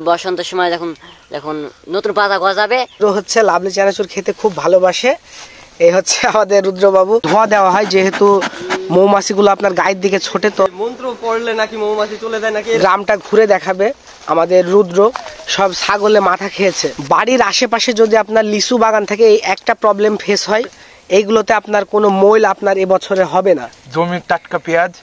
বসন্তের সময় যখন যখন নতুন পাতা গজাবে। হচ্ছে লাভলি চানাচুর খেতে খুব ভালোবাসে। এই হচ্ছে আমাদের রুদ্রবাবু। ধোয়া দেওয়া হয় যেহেতু মৌমাছিগুলো আপনার গায়ের দিকে ছোটে, তো মন্ত্র পড়লে নাকি মৌমাছি চলে যায় নাকি। গ্রামটা ঘুরে দেখাবে আমাদের রুদ্র। সব ছাগলে মাথা খেয়েছে। বাড়ির আশেপাশে যদি আপনার লিচু বাগান থাকে, এই একটা প্রবলেম ফেস হয়, এইগুলোতে আপনার কোনো মইল আপনার এবছরে হবে না। জমির টাটকা পেঁয়াজ,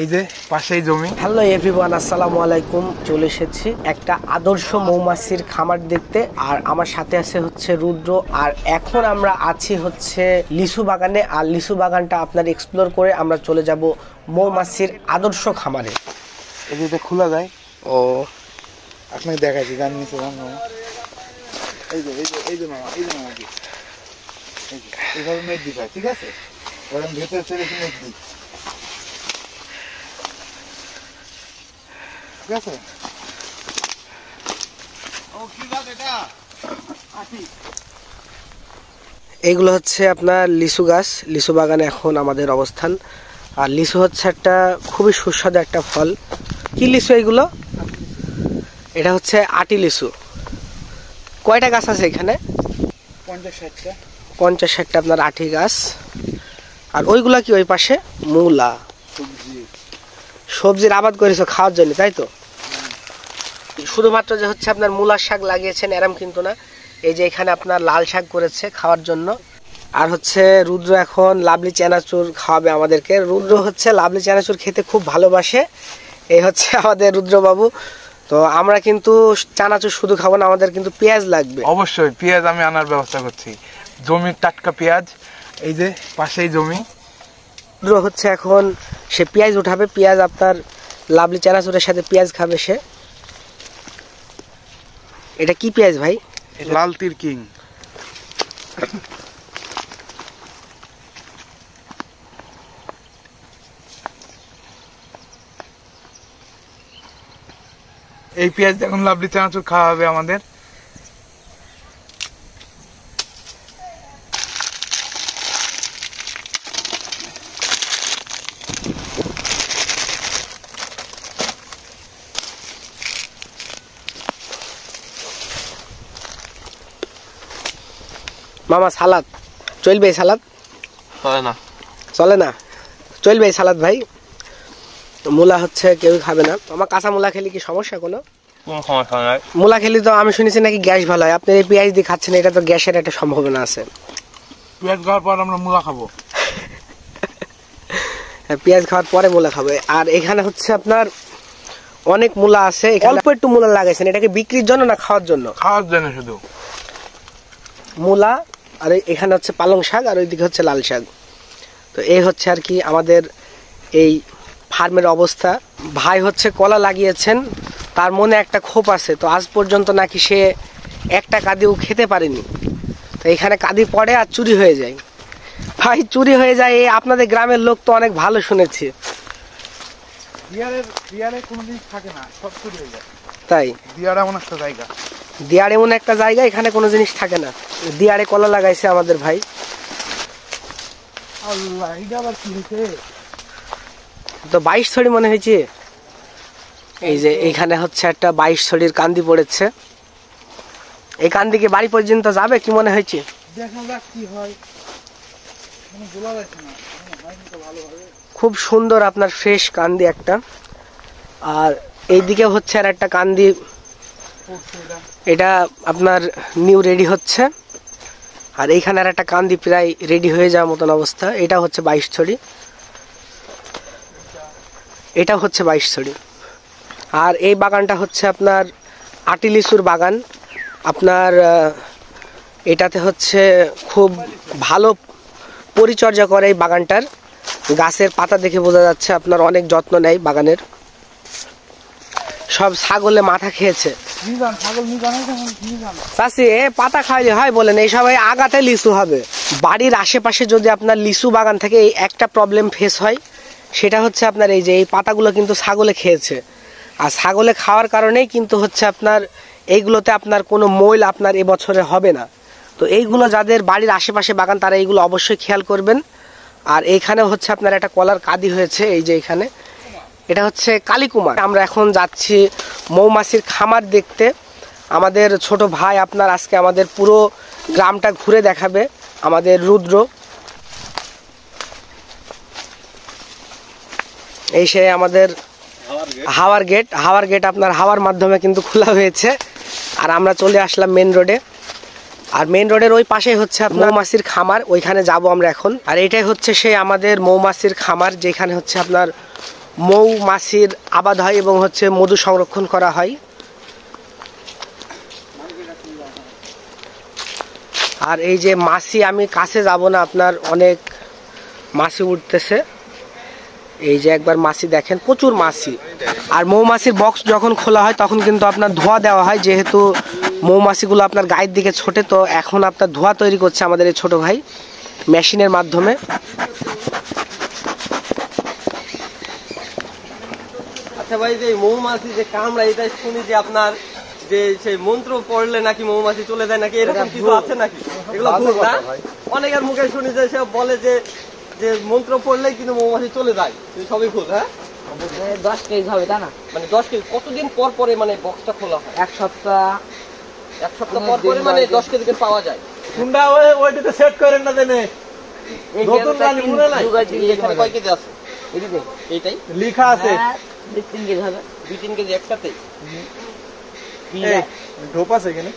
এই যে পাশেই জমি। হ্যালো এভরিওয়ান, আসসালামু আলাইকুম। চলে এসেছি একটা আদর্শ মৌমাছির খামার দেখতে, আর আমার সাথে আছে হচ্ছে রুদ্র। আর এখন আমরা আছি হচ্ছে লিচু বাগানে, আর লিচু বাগানটা আপনার এক্সপ্লোর করে আমরা চলে যাব মৌমাছির আদর্শ খামারে। এই যে খোলা যায়। ও আপনাকে দেখাচ্ছি, গান নিচে এই যে এই যে এই যে মামা, এই যে মামা, এইভাবে মেঘ দিতে, ঠিক আছে? এবার আমি ভেতরে চলে এসে মেঘ দিই, ঠিক আছে? এইগুলো হচ্ছে আপনার লিচু গাছ। লিচু বাগানে এখন আমাদের অবস্থান। আর লিচু হচ্ছে একটা খুবই সুস্বাদু একটা ফল। কি লিচু এইগুলো? এটা হচ্ছে আটি লিচু। কয়টা গাছ আছে এখানে? 50-60টা। 50-60টা আপনার আটি গাছ। আর ওইগুলা কি ওই পাশে? মূলা, সবজির আবাদ করেছো খাওয়ার জন্য, তাই তো? শুধুমাত্র যে হচ্ছে আপনার মূলার শাক লাগিয়েছেন এরম কিন্তু না। এই যে এখানে আপনার লাল শাক করেছে খাওয়ার জন্য। আর হচ্ছে রুদ্র এখন লাভলি চানাচুর খাওয়াবে আমাদেরকে। রুদ্র হচ্ছে লাভলি চানাচুর খেতে খুব ভালোবাসে। এই হচ্ছে আমাদের রুদ্রবাবু। তো আমরা কিন্তু চানাচুর শুধু খাবো না, আমাদের কিন্তু পেঁয়াজ লাগবে। অবশ্যই পেঁয়াজ আমি আনার ব্যবস্থা করছি। জমির টাটকা পেঁয়াজ, এই যে পাশেই জমি। রুদ্র হচ্ছে এখন সে পেঁয়াজ উঠাবে। পেঁয়াজ আপনার লাভলি চানাচুরের সাথে পেঁয়াজ খাবে সে। এটা কি পেঁয়াজ ভাই? লাল তীর কিং। এই পেঁয়াজ এখন লাভলি চানাচুর খাওয়া হবে আমাদের। মামা সালাদ চলবে? সালাদ চলে না, চলে না? চলবে সালাদ ভাই। মূলা হচ্ছে কেউ খাবে না। আমার কাঁচা মূলা খেলে কি সমস্যা কোনো? সমস্যা নাই। মূলা খেলে তো আমি শুনেছি নাকি গ্যাস ভালো হয়। আপনি এই পেঁয়াজ দিয়ে খাচ্ছেন, এটা তো গ্যাসের একটা সম্ভাবনা আছে। পেঁয়াজ খাওয়ার পর আমরা মূলা খাবো। পেঁয়াজ খাওয়ার পরে মূলা খাবে। আর এখানে হচ্ছে আপনার অনেক মূলা আছে। অল্প একটু মূলা লাগাইছেন, এটাকে বিক্রির জন্য না খাওয়ার জন্য? খাওয়ার জন্য শুধু মূলা। আর এখানে হচ্ছে পালং শাক, আর ওইদিকে হচ্ছে লাল শাক। তো এই হচ্ছে আর কি আমাদের এই ফার্মের অবস্থা। ভাই হচ্ছে কলা লাগিয়েছেন, তার মনে একটা ক্ষোভ আছে। তো আজ পর্যন্ত নাকি সে একটা কাঁদিও খেতে পারেনি। তো এখানে কাঁদি পড়ে আর চুরি হয়ে যায়। ভাই চুরি হয়ে যায়, এই আপনাদের গ্রামের লোক তো অনেক ভালো শুনেছি। দিয়ারে কোনো জিনিস থাকে না, সব চুরি হয়ে যায়। তাই দিয়ার এমন একটা জায়গা। দিয়ার এমন একটা জায়গা, এখানে কোনো জিনিস থাকে না। দিয়ারে কলা লাগাইছে আমাদের ভাই। আল্লাহ, এটা আবার কি হয়েছে? তো 22 ছড়ি মনে হয়েছে। এই যে এখানে হচ্ছে একটা 22 ছড়ির কান্দি পড়েছে। এই কান্দিকে বাড়ি পর্যন্ত যাবে কি মনে হয়েছে? দেখা যাক কি হয়। কোনো বলা যাচ্ছে না, হয়নি তো ভালোভাবে। খুব সুন্দর আপনার ফ্রেশ কান্দি একটা। আর এইদিকে হচ্ছে আর একটা কান্দি, এটা আপনার নিউ রেডি হচ্ছে। আর এইখানে আর একটা কান্দি প্রায় রেডি হয়ে যাওয়ার মতন অবস্থা। এটা হচ্ছে 22 ছড়ি, এটা হচ্ছে 22 ছড়ি। আর এই বাগানটা হচ্ছে আপনার আটি লিচুর বাগান। আপনার এটাতে হচ্ছে খুব ভালো পরিচর্যা করে এই বাগানটার। গাছের পাতা দেখে বোঝা যাচ্ছে আপনার অনেক যত্ন নেয় বাগানের। সব ছাগলে মাথা খেয়েছে। চাষি পাতা খাইলে হয় বলেন? এই সবাই আগাতে লিচু হবে। বাড়ির আশেপাশে যদি আপনার লিচু বাগান থাকে, এই একটা প্রবলেম ফেস হয়, সেটা হচ্ছে আপনার এই যে এই পাতাগুলো কিন্তু ছাগলে খেয়েছে। আর ছাগলে খাওয়ার কারণেই কিন্তু হচ্ছে আপনার এইগুলোতে আপনার কোনো মইল আপনার এবছরে হবে না। তো এইগুলো যাদের বাড়ির আশেপাশে বাগান, তারা এইগুলো অবশ্যই খেয়াল করবেন। আর এইখানে হচ্ছে আপনার একটা কলার কাঁদি হয়েছে, এই যে এখানে এটা হচ্ছে কালীকুমার। আমরা এখন যাচ্ছি মৌমাছির খামার দেখতে। আমাদের ছোট ভাই আপনার আজকে আমাদের পুরো গ্রামটা ঘুরে দেখাবে, আমাদের রুদ্র। এই সে আমাদের হাওয়ার গেট আপনার হাওয়ার মাধ্যমে কিন্তু খোলা হয়েছে। আর আমরা চলে আসলাম মেন রোডে। আর মেন রোডের ওই পাশেই হচ্ছে আপনার মৌমাছির খামার, ওইখানে যাব আমরা এখন। আর এটাই হচ্ছে সেই আমাদের মৌমাছির খামার, যেখানে হচ্ছে আপনার মৌমাছির আবাদ হয় এবং হচ্ছে মধু সংরক্ষণ করা হয়। আর এই যে মাছি, আমি কাছে যাব না, আপনার অনেক মাছি উঠতেছে। এই যে একবার মাছি দেখেন, প্রচুর মাছি। আর মৌমাছির বক্স যখন খোলা হয় তখন কিন্তু আপনার ধোঁয়া দেওয়া হয়, যেহেতু মৌমাছিগুলো আপনার গায়ের দিকে ছোটে। তো এখন আপনার ধোঁয়া তৈরি করছে আমাদের এই ছোট ভাই মেশিনের মাধ্যমে। আচ্ছা ভাই, যে মৌমাছি যে কামড়ায় এটা শুনি যে আপনার যে সেই মন্ত্র পড়লে নাকি মৌমাছি চলে যায় নাকি, এরকম কিছু আছে নাকি? এগুলো ভুল না? অনেকের মুখে শুনি যে সে বলে যে যে মন্ত্র পড়লেই কিন্তু মৌমাছি চলে যায়, কিন্তু সবই ভুল। হ্যাঁ, 10 কেজি হবে তা না? মানে 10 কেজি কতদিন পর পরে মানে বক্সটা খোলা হয়? এক সপ্তাহ পর পরে মানে 10 কেজি করে পাওয়া যায়। হুন্ডা ওইটাতে সেট করেন না দেনে, নতুন রানি মনে নাই এখানে কয় কেজি আছে? এইটাই লেখা আছে 2-3 কেজি হবে। 2-3 কেজি একসাথে। ঢোপ আছে এখানে।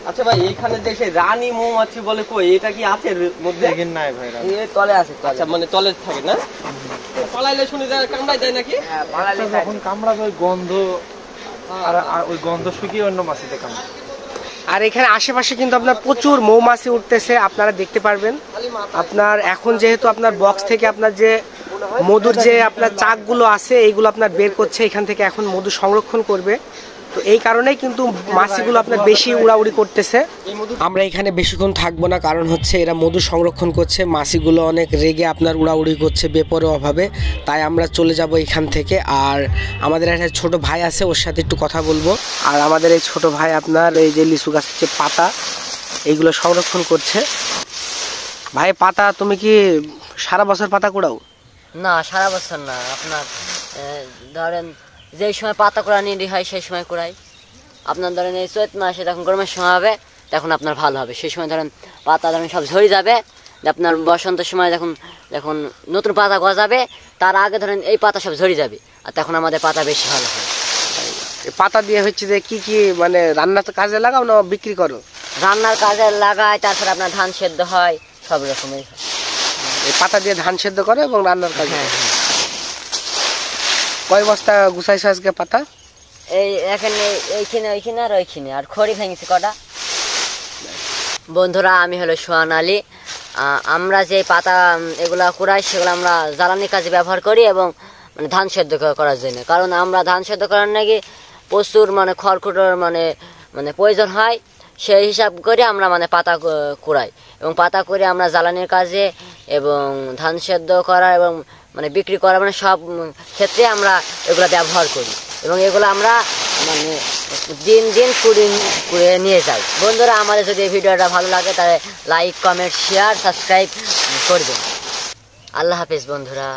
আচ্ছা ভাই, এখানে যে সেই রানী মৌমাছি বলে, কই এটা কি আছে এর মধ্যে? এখানে নাই ভাই, এই তলে আছে। আচ্ছা, মানে তলে থাকে না? পালাইলে শুনি যায় কামড়ায় যায় নাকি? হ্যাঁ, পালালে যখন কামড়াবে ওই গন্ধ, আর ওই গন্ধ শুকিয়ে অন্য মাছিতে কামড়ায়। আর এখানে আশেপাশে কিন্তু আপনার প্রচুর মৌমাছি উঠতেছে, আপনারা দেখতে পারবেন। আপনার এখন যেহেতু আপনার বক্স থেকে আপনার যে মধুর যে আপনার চাকগুলো আছে এইগুলো আপনার বের করছে, এখান থেকে এখন মধু সংরক্ষণ করবে। তো এই কারণেই কিন্তু মাছিগুলো আপনার বেশি উড়াউড়ি করতেছে। আমরা এখানে বেশিক্ষণ থাকবো না, কারণ হচ্ছে এরা মধু সংরক্ষণ করছে, মাছিগুলো অনেক রেগে আপনার উড়াউড়ি করছে বেপরোয়াভাবে। তাই আমরা চলে যাব এখান থেকে। আর আমাদের একটা ছোট ভাই আছে, ওর সাথে একটু কথা বলবো। আর আমাদের এই ছোট ভাই আপনার এই যে লিচু গাছের যে পাতা এইগুলো সংরক্ষণ করছে। ভাই, পাতা তুমি কি সারা বছর পাতা কুড়াও? না, সারা বছর না। আপনার ধরেন যেই সময় পাতা কুড়ানি হয় সেই সময় কুড়াই। আপনার ধরেন এই চৈত মাসে যখন গরমের সময় হবে তখন আপনার ভালো হবে। সেই সময় ধরেন পাতা ধরেন সব ঝরে যাবে। আপনার বসন্তের সময় যখন যখন নতুন পাতা গজাবে তার আগে ধরেন এই পাতা সব ঝরে যাবে, আর তখন আমাদের পাতা বেশি ভালো হয়। এই পাতা দিয়ে হচ্ছে যে কি কি মানে রান্নাতে কাজে লাগাও না বিক্রি করো? রান্নার কাজে লাগায়, তারপরে আপনার ধান সেদ্ধ হয়, সব রকমের। এই পাতা দিয়ে ধান সেদ্ধ করে এবং রান্নার কাজে। হ্যাঁ হ্যাঁ। কয় বস্তা গুছাইছো আজকে পাতা? এই এখানে এইখানে ওইখানে আর ওইখানে, আর খড়ি ভেঙেছি কটা। বন্ধুরা, আমি হলো সোহান আলী। আমরা যে পাতা এগুলা কুড়াই সেগুলো আমরা জ্বালানি কাজে ব্যবহার করি এবং মানে ধান সেদ্ধ করার জন্য। কারণ আমরা ধান সেদ্ধ করার নাকি প্রচুর মানে খড়কুটোর মানে মানে প্রয়োজন হয়। সেই হিসাব করে আমরা মানে পাতা কুড়াই এবং পাতা করে আমরা জ্বালানির কাজে এবং ধান সেদ্ধ করা এবং মানে বিক্রি করা মানে সব ক্ষেত্রে আমরা এগুলো ব্যবহার করি এবং এগুলো আমরা মানে দিন দিন কুড়িয়ে নিয়ে যাই। বন্ধুরা, আমাদের যদি এই ভিডিওটা ভালো লাগে তাহলে লাইক, কমেন্ট, শেয়ার, সাবস্ক্রাইব করবেন। আল্লাহ হাফেজ বন্ধুরা।